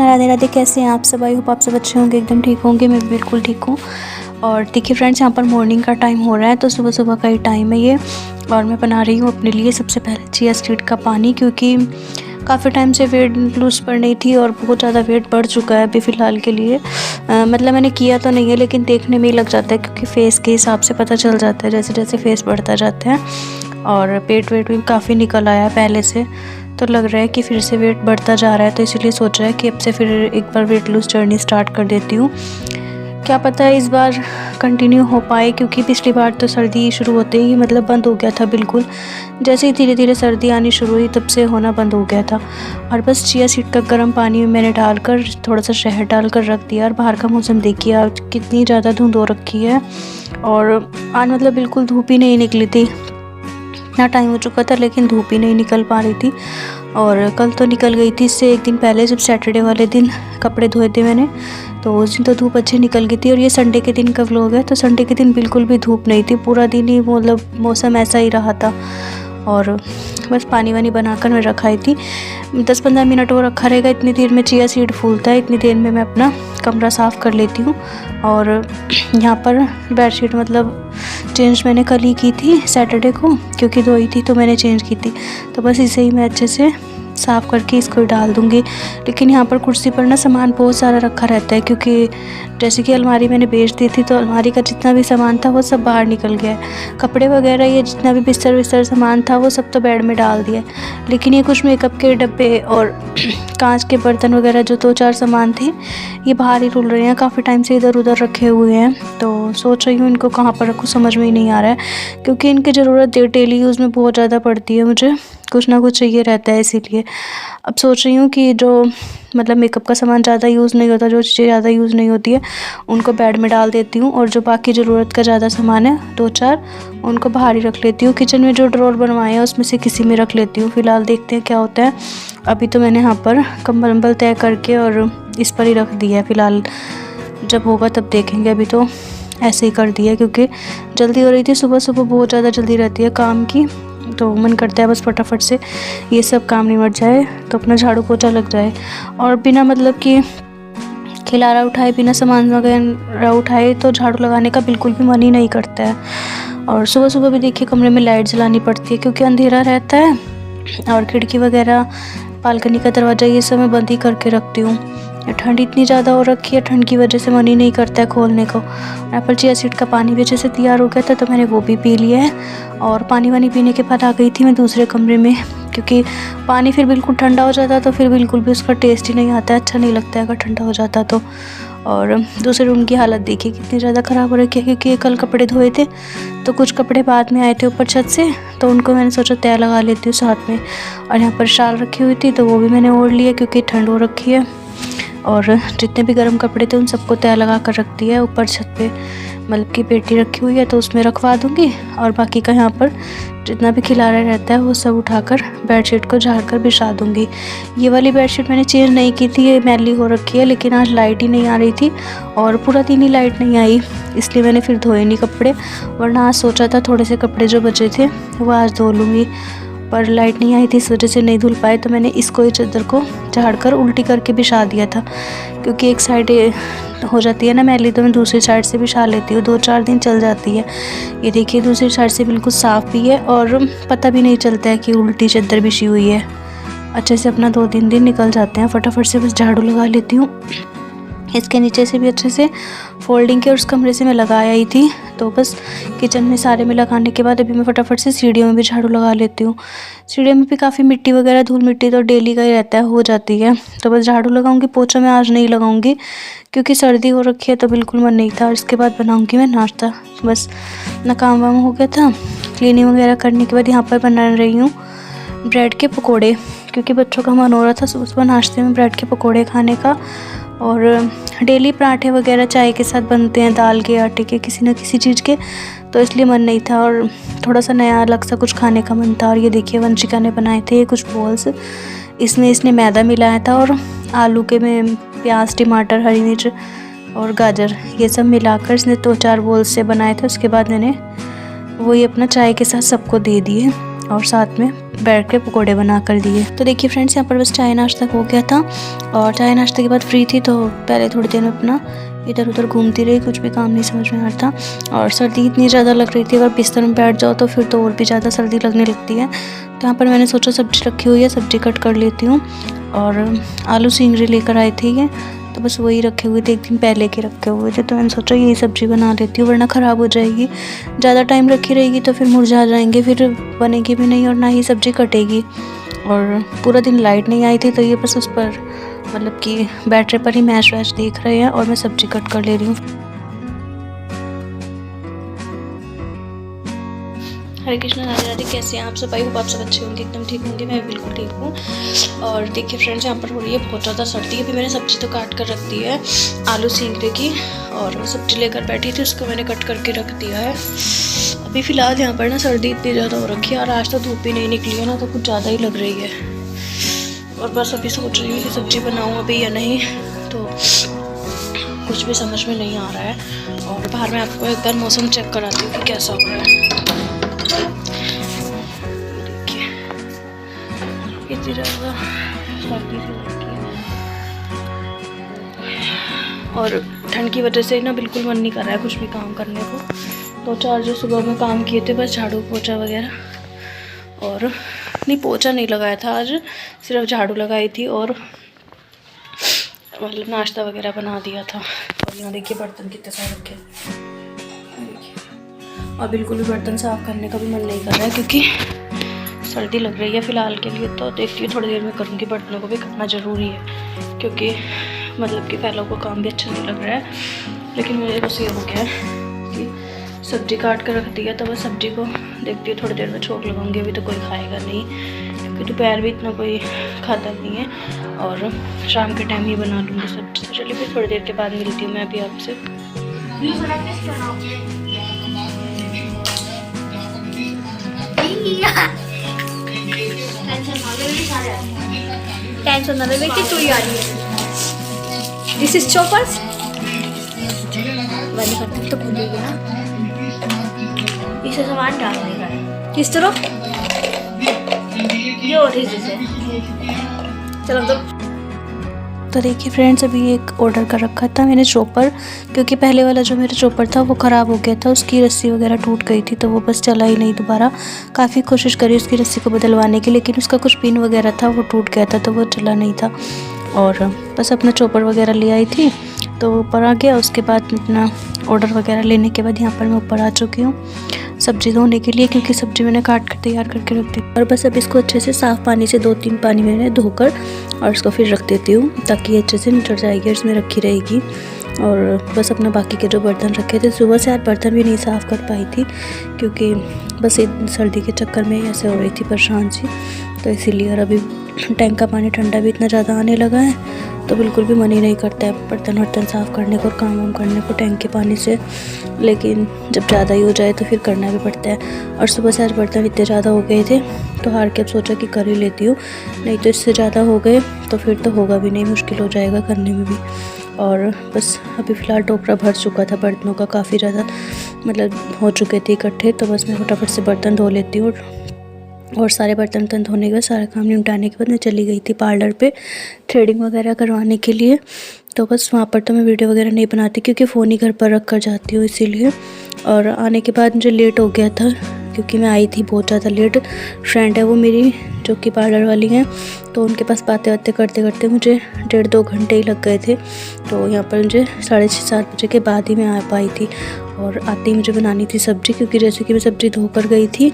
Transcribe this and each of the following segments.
कृष्णा, राधे राधे। कैसे हैं आप सब? आई होप आप सब अच्छे होंगे, एकदम ठीक होंगे। मैं बिल्कुल ठीक हूँ। और देखिए फ्रेंड्स, यहाँ पर मॉर्निंग का टाइम हो रहा है, तो सुबह सुबह का ही टाइम है ये। और मैं बना रही हूँ अपने लिए सबसे पहले चिया सीड का पानी, क्योंकि काफ़ी टाइम से वेट लूज़ पड़ रही थी और बहुत ज़्यादा वेट बढ़ चुका है अभी फ़िलहाल के लिए। मतलब मैंने किया तो नहीं है, लेकिन देखने में ही लग जाता है, क्योंकि फ़ेस के हिसाब से पता चल जाता है जैसे जैसे फेस बढ़ता जाता है। और पेट वेट भी काफ़ी निकल आया है पहले से, तो लग रहा है कि फिर से वेट बढ़ता जा रहा है। तो इसीलिए सोच रहा है कि अब से फिर एक बार वेट लूज़ जर्नी स्टार्ट कर देती हूँ। क्या पता है इस बार कंटिन्यू हो पाए, क्योंकि पिछली बार तो सर्दी शुरू होते ही मतलब बंद हो गया था बिल्कुल। जैसे ही धीरे धीरे सर्दी आनी शुरू हुई तब से होना बंद हो गया था। और बस चिया सीड का गर्म पानी में मैंने डालकर थोड़ा सा शहद डालकर रख दिया। और बाहर का मौसम देखिए आज कितनी ज़्यादा धुंध हो रखी है। और आज मतलब बिल्कुल धूप ही नहीं निकली थी। इतना टाइम हो चुका था लेकिन धूप ही नहीं निकल पा रही थी। और कल तो निकल गई थी, इससे एक दिन पहले जब सैटरडे वाले दिन कपड़े धोए थे मैंने, तो उस दिन तो धूप अच्छी निकल गई थी। और ये संडे के दिन का व्लॉग है, तो संडे के दिन बिल्कुल भी धूप नहीं थी, पूरा दिन ही मतलब मौसम ऐसा ही रहा था। और बस पानी वानी बनाकर मैं रखाई थी। 10-15 मिनट वो रखा रहेगा, इतनी देर में चिया सीड फूलता है, इतनी देर में मैं अपना कमरा साफ़ कर लेती हूँ। और यहाँ पर बेडशीट मतलब चेंज मैंने कल ही की थी सैटरडे को, क्योंकि धोई थी तो मैंने चेंज की थी। तो बस इसे ही मैं अच्छे से साफ़ करके इसको डाल दूँगी। लेकिन यहाँ पर कुर्सी पर ना सामान बहुत सारा रखा रहता है, क्योंकि जैसे कि अलमारी मैंने बेच दी थी, तो अलमारी का जितना भी सामान था वो सब बाहर निकल गया है। कपड़े वगैरह ये जितना भी बिस्तर विस्तर सामान था वो सब तो बेड में डाल दिया है। लेकिन ये कुछ मेकअप के डब्बे और कांच के बर्तन वगैरह जो 2-4 सामान थे ये बाहर ही रुल रहे हैं, काफ़ी टाइम से इधर उधर रखे हुए हैं। तो सोच रही हूँ इनको कहाँ पर रखूँ, समझ में ही नहीं आ रहा है, क्योंकि इनकी ज़रूरत डेली यूज़ में बहुत ज़्यादा पड़ती है, मुझे कुछ ना कुछ चाहिए रहता है। इसीलिए अब सोच रही हूँ कि जो मतलब मेकअप का सामान ज़्यादा यूज़ नहीं होता, जो चीज़ें ज़्यादा यूज़ नहीं होती है उनको बेड में डाल देती हूँ, और जो बाकी ज़रूरत का ज़्यादा सामान है 2-4 उनको बाहर ही रख लेती हूँ। किचन में जो ड्रॉर बनवाए हैं उसमें से किसी में रख लेती हूँ। फ़िलहाल देखते हैं क्या होता है। अभी तो मैंने यहाँ पर कंबल वम्बल तय करके और इस पर ही रख दिया है फ़िलहाल, जब होगा तब देखेंगे। अभी तो ऐसे ही कर दिया, क्योंकि जल्दी हो रही थी, सुबह सुबह बहुत ज़्यादा जल्दी रहती है काम की, तो मन करता है बस फटाफट से ये सब काम निमट जाए तो अपना झाड़ू पोछा लग जाए। और बिना मतलब कि खिलारा उठाए, बिना सामान वगैरह उठाए तो झाड़ू लगाने का बिल्कुल भी मन ही नहीं करता है। और सुबह सुबह भी देखिए कमरे में लाइट जलानी पड़ती है, क्योंकि अंधेरा रहता है। और खिड़की वगैरह, बालकनी का दरवाज़ा ये सब मैं बंद ही करके रखती हूँ। ठंड इतनी ज़्यादा हो रखी है, ठंड की वजह से मन ही नहीं करता है खोलने को। यहाँ पर चिया सीड का पानी भी अच्छे से तैयार हो गया था, तो मैंने वो भी पी लिया है। और पानी वानी पीने के बाद आ गई थी मैं दूसरे कमरे में, क्योंकि पानी फिर बिल्कुल ठंडा हो जाता तो फिर बिल्कुल भी उसका टेस्ट ही नहीं आता है, अच्छा नहीं लगता है अगर ठंडा हो जाता तो। और दूसरे रूम की हालत देखिए कितनी ज़्यादा ख़राब हो रखी है, क्योंकि कल कपड़े धोए थे तो कुछ कपड़े बाद में आए थे ऊपर छत से, तो उनको मैंने सोचा तय लगा लेती हूँ साथ में। और यहाँ पर शाल रखी हुई थी तो वो भी मैंने ओढ़ लिया, क्योंकि ठंड हो रखी है। और जितने भी गर्म कपड़े थे उन सबको तय लगा कर रख दिया है ऊपर छत पे, मतलब कि पेटी रखी हुई है तो उसमें रखवा दूँगी। और बाकी का यहाँ पर जितना भी खिलारा रहता है वो सब उठाकर बेडशीट को झाड़ कर बिछा दूँगी। ये वाली बेडशीट मैंने चेंज नहीं की थी, ये मैली हो रखी है, लेकिन आज लाइट ही नहीं आ रही थी और पूरा दिन ही लाइट नहीं आई, इसलिए मैंने फिर धोए नहीं कपड़े। वरना आज सोचा था थोड़े से कपड़े जो बचे थे वो आज धो लूँगी, पर लाइट नहीं आई थी इस वजह से नहीं धुल पाए। तो मैंने इसको ही चादर को झाड़कर उल्टी करके बिछा दिया था, क्योंकि एक साइड हो जाती है ना मैली, तो मैं दूसरी साइड से बिछा लेती हूँ, 2-4 दिन चल जाती है। ये देखिए दूसरी साइड से बिल्कुल साफ़ भी है और पता भी नहीं चलता है कि उल्टी चादर बिछी हुई है। अच्छे से अपना 2-3 दिन निकल जाते हैं, फटाफट से बस झाड़ू लगा लेती हूँ। इसके नीचे से भी अच्छे से फोल्डिंग के और उस कमरे से मैं लगा आई थी, तो बस किचन में सारे में लगाने के बाद अभी मैं फटाफट से सीढ़ियों में भी झाड़ू लगा लेती हूँ। सीढ़ियों में भी काफ़ी मिट्टी वगैरह, धूल मिट्टी तो डेली का ही रहता है, हो जाती है, तो बस झाड़ू लगाऊंगी। पोछा मैं आज नहीं लगाऊंगी क्योंकि सर्दी हो रखी है तो बिल्कुल मन नहीं था। और इसके बाद बनाऊँगी मैं नाश्ता। बस ना काम वाम हो गया था, क्लीनिंग वगैरह करने के बाद यहाँ पर बना रही हूँ ब्रेड के पकौड़े, क्योंकि बच्चों का मन हो रहा था सुबह सुबह नाश्ते में ब्रेड के पकौड़े खाने का। और डेली पराठे वगैरह चाय के साथ बनते हैं, दाल के, आटे के, किसी न किसी चीज़ के, तो इसलिए मन नहीं था और थोड़ा सा नया अलग सा कुछ खाने का मन था। और ये देखिए वंशिका ने बनाए थे ये कुछ बॉल्स, इसमें इसने मैदा मिलाया था और आलू के में प्याज, टमाटर, हरी मिर्च और गाजर ये सब मिलाकर इसने 2-4 बॉल्स से बनाए थे। उसके बाद मैंने वही अपना चाय के साथ सबको दे दिए। और साथ में बैठ के पकौड़े बना कर दिए। तो देखिए फ्रेंड्स, यहाँ पर बस चाय नाश्ता हो गया था और चाय नाश्ते के बाद फ्री थी, तो पहले थोड़ी देर में अपना इधर उधर घूमती रही, कुछ भी काम नहीं समझ में आ रहा था। और सर्दी इतनी ज़्यादा लग रही थी, अगर बिस्तर में बैठ जाओ तो फिर तो और भी ज़्यादा सर्दी लगने लगती है। तो यहाँ पर मैंने सोचा सब्ज़ी रखी हुई है, सब्ज़ी कट कर लेती हूँ। और आलू सिंगरी लेकर आए थे ये, तो बस वही रखे हुए थे, एक दिन पहले के रखे हुए थे, तो मैंने सोचा यही सब्ज़ी बना लेती हूँ, वरना ख़राब हो जाएगी। ज़्यादा टाइम रखी रहेगी तो फिर मुरझा जाएंगे, फिर बनेगी भी नहीं और ना ही सब्ज़ी कटेगी। और पूरा दिन लाइट नहीं आई थी, तो ये बस उस पर मतलब कि बैटरी पर ही मैच वैच देख रहे हैं और मैं सब्ज़ी कट कर ले रही हूँ। हरे कृष्ण, राधे राधे। कैसे हैं आप सब? आई होप आप सब अच्छे होंगे, एकदम ठीक होंगे। मैं बिल्कुल ठीक हूँ। और देखिए फ्रेंड्स, यहाँ पर हो रही है बहुत ज़्यादा सर्दी। अभी मैंने सब्ज़ी तो काट कर रख दी है आलू सिंगरे की, और सब्ज़ी लेकर बैठी थी, उसको मैंने कट करके रख दिया है। अभी फ़िलहाल यहाँ पर ना सर्दी इतनी ज़्यादा हो रखी है, और आज तो धूप भी नहीं निकली है ना, तो कुछ ज़्यादा ही लग रही है। और बस अभी सोच रही हूँ कि सब्ज़ी बनाऊँ अभी या नहीं, तो कुछ भी समझ में नहीं आ रहा है। और बाहर मैं आपको एक बार मौसम चेक कराती हूँ कि कैसा हो रहा है। देखिए इतनी ज़्यादा सर्दी सी हो रखी है, और ठंड की वजह से ना बिल्कुल मन नहीं कर रहा है कुछ भी काम करने को। दो चार जो सुबह में काम किए थे, बस झाड़ू पोछा वगैरह, और नहीं पोछा नहीं लगाया था आज, सिर्फ झाड़ू लगाई थी और मतलब नाश्ता वगैरह बना दिया था। और यहाँ देखिए बर्तन कितने सारे रखे, और बिल्कुल भी बर्तन साफ़ करने का भी मन नहीं कर रहा है, क्योंकि सर्दी लग रही है फ़िलहाल के लिए। तो देखती हूँ थोड़ी देर में करूँगी, बर्तनों को भी करना ज़रूरी है, क्योंकि मतलब कि पहलों को काम भी अच्छा नहीं लग रहा है। लेकिन मुझे बस ये हो गया है कि सब्ज़ी काट कर रख दी है, तो बस सब्ज़ी को देखती हूँ थोड़ी देर में छोंक लगाऊंगी। अभी तो कोई खाएगा नहीं, क्योंकि दोपहर भी इतना कोई खाता नहीं है, और शाम के टाइम ही बना लूँगी सब्ज़ी। तो चलिए फिर थोड़ी देर के बाद मिलती हूँ मैं अभी आपसे। टेंशन ना ले बेटी, तू ही आ रही है। दिस इज चॉपर्स बंद करते तो भूलेगी ना, इसे सामान डालने का है किस तरह ये और इसे चलो। तो देखिए फ्रेंड्स, अभी एक ऑर्डर कर रखा था मैंने चॉपर, क्योंकि पहले वाला जो मेरा चॉपर था वो ख़राब हो गया था, उसकी रस्सी वगैरह टूट गई थी, तो वो बस चला ही नहीं दोबारा। काफ़ी कोशिश करी उसकी रस्सी को बदलवाने की, लेकिन उसका कुछ पिन वगैरह था वो टूट गया था, तो वो चला नहीं था। और बस अपना चॉपर वगैरह ले आई थी, तो ऊपर आ गया। उसके बाद अपना ऑर्डर वगैरह लेने के बाद यहाँ पर मैं ऊपर आ चुकी हूँ सब्ज़ी धोने के लिए, क्योंकि सब्ज़ी मैंने काट कर तैयार करके रख दी। और बस अब इसको अच्छे से साफ़ पानी से 2-3 पानी मैंने धोकर और इसको फिर रख देती हूँ, ताकि ये अच्छे से निचड़ जाएगी, इसमें रखी रहेगी। और बस अपना बाकी के जो बर्तन रखे थे, सुबह से यार बर्तन भी नहीं साफ़ कर पाई थी, क्योंकि बस सर्दी के चक्कर में ऐसे हो रही थी परेशान सी, तो इसीलिए। और अभी टैंक का पानी ठंडा भी इतना ज़्यादा आने लगा है, तो बिल्कुल भी मन ही नहीं करता है बर्तन वर्तन साफ़ करने को और काम वाम करने को टैंक के पानी से। लेकिन जब ज़्यादा ही हो जाए तो फिर करना भी पड़ता है। और सुबह से आज बर्तन इतने ज़्यादा हो गए थे, तो हार के अब सोचा कि कर ही लेती हूँ, नहीं तो इससे ज़्यादा हो गए तो फिर तो होगा भी नहीं, मुश्किल हो जाएगा करने में भी। और बस अभी फ़िलहाल टोकरा भर चुका था बर्तनों का, काफ़ी ज़्यादा मतलब हो चुके थे इकट्ठे, तो बस मैं फटाफट से बर्तन धो लेती हूँ। और सारे बर्तन धोने के बाद, सारा काम निपटाने के बाद मैं चली गई थी पार्लर पे थ्रेडिंग वगैरह करवाने के लिए। तो बस वहाँ पर तो मैं वीडियो वगैरह नहीं बनाती, क्योंकि फ़ोन ही घर पर रख कर जाती हूँ, इसीलिए। और आने के बाद मुझे लेट हो गया था, क्योंकि मैं आई थी बहुत ज़्यादा लेट। फ्रेंड है वो मेरी, जो कि पार्लर वाली हैं, तो उनके पास बातें बातें करते करते मुझे 1.5-2 घंटे ही लग गए थे। तो यहाँ पर मुझे 6:30-7 बजे के बाद ही मैं आ पाई थी। और आते ही मुझे बनानी थी सब्ज़ी, क्योंकि जैसे कि मैं सब्ज़ी धोकर गई थी,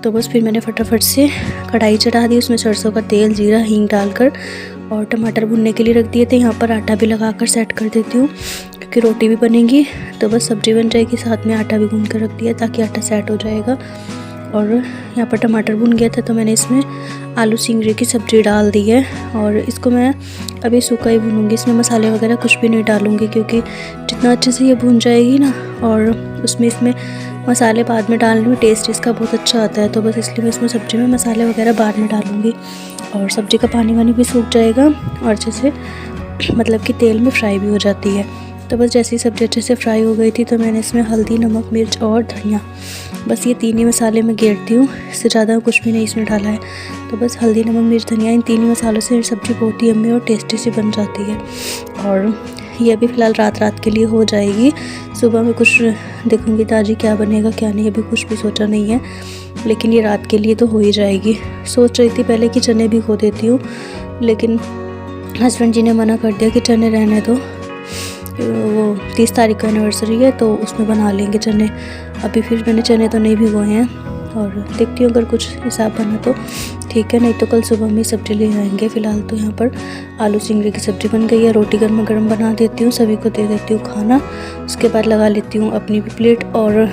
तो बस फिर मैंने फटाफट से कढ़ाई चढ़ा दी, उसमें सरसों का तेल, जीरा, हींग डालकर और टमाटर भुनने के लिए रख दिए थे। यहाँ पर आटा भी लगाकर सेट कर देती हूँ, क्योंकि रोटी भी बनेगी, तो बस सब्ज़ी बन जाएगी, साथ में आटा भी गूंद कर रख दिया, ताकि आटा सेट हो जाएगा। और यहाँ पर टमाटर भुन गया था, तो मैंने इसमें आलू सिंगरी की सब्ज़ी डाल दी है। और इसको मैं अभी सूखा ही भूनूंगी, इसमें मसाले वगैरह कुछ भी नहीं डालूंगी, क्योंकि जितना अच्छे से ये भून जाएगी ना, और इसमें मसाले बाद में डालने में टेस्ट इसका बहुत अच्छा आता है, तो बस इसलिए मैं इसमें सब्ज़ी में मसाले वगैरह बाद में डालूंगी। और सब्ज़ी का पानी वानी भी सूख जाएगा, और अच्छे से मतलब कि तेल में फ्राई भी हो जाती है। तो बस जैसे ही सब्ज़ी अच्छे से फ्राई हो गई थी तो मैंने इसमें हल्दी, नमक, मिर्च और धनिया, बस ये 3 ही मसाले मैं घेरती हूँ, इससे ज़्यादा कुछ भी नहीं इसमें डाला है। तो बस हल्दी, नमक, मिर्च, धनिया, इन 3 ही मसालों से सब्ज़ी बहुत ही यम्मी और टेस्टी सी बन जाती है। और ये अभी फ़िलहाल रात के लिए हो जाएगी। सुबह में कुछ देखूँगी ताजी क्या बनेगा क्या नहीं, अभी कुछ भी सोचा नहीं है, लेकिन ये रात के लिए तो हो ही जाएगी। सोच रही थी पहले कि चने भिगो देती हूँ, लेकिन हस्बैंड जी ने मना कर दिया कि चने रहने दो, वो 30 तारीख का एनिवर्सरी है तो उसमें बना लेंगे चने। अभी फिर मैंने चने तो नहीं भिगोए हैं, और देखती हूँ अगर कुछ हिसाब बना तो ठीक है, नहीं तो कल सुबह में सब्ज़ी ले आएंगे। फ़िलहाल तो यहाँ पर आलू चिंगड़ी की सब्ज़ी बन गई है, रोटी गर्मा गर्म बना देती हूँ, सभी को दे देती हूँ खाना, उसके बाद लगा लेती हूँ अपनी भी प्लेट। और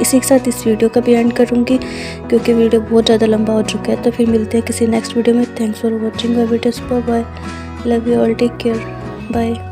इसी के साथ इस वीडियो का भी एंड करूँगी क्योंकि वीडियो बहुत ज़्यादा लंबा हो चुका है। तो फिर मिलते हैं किसी नेक्स्ट वीडियो में। Thanks for watching my videos, bye bye, love you all, take care, bye.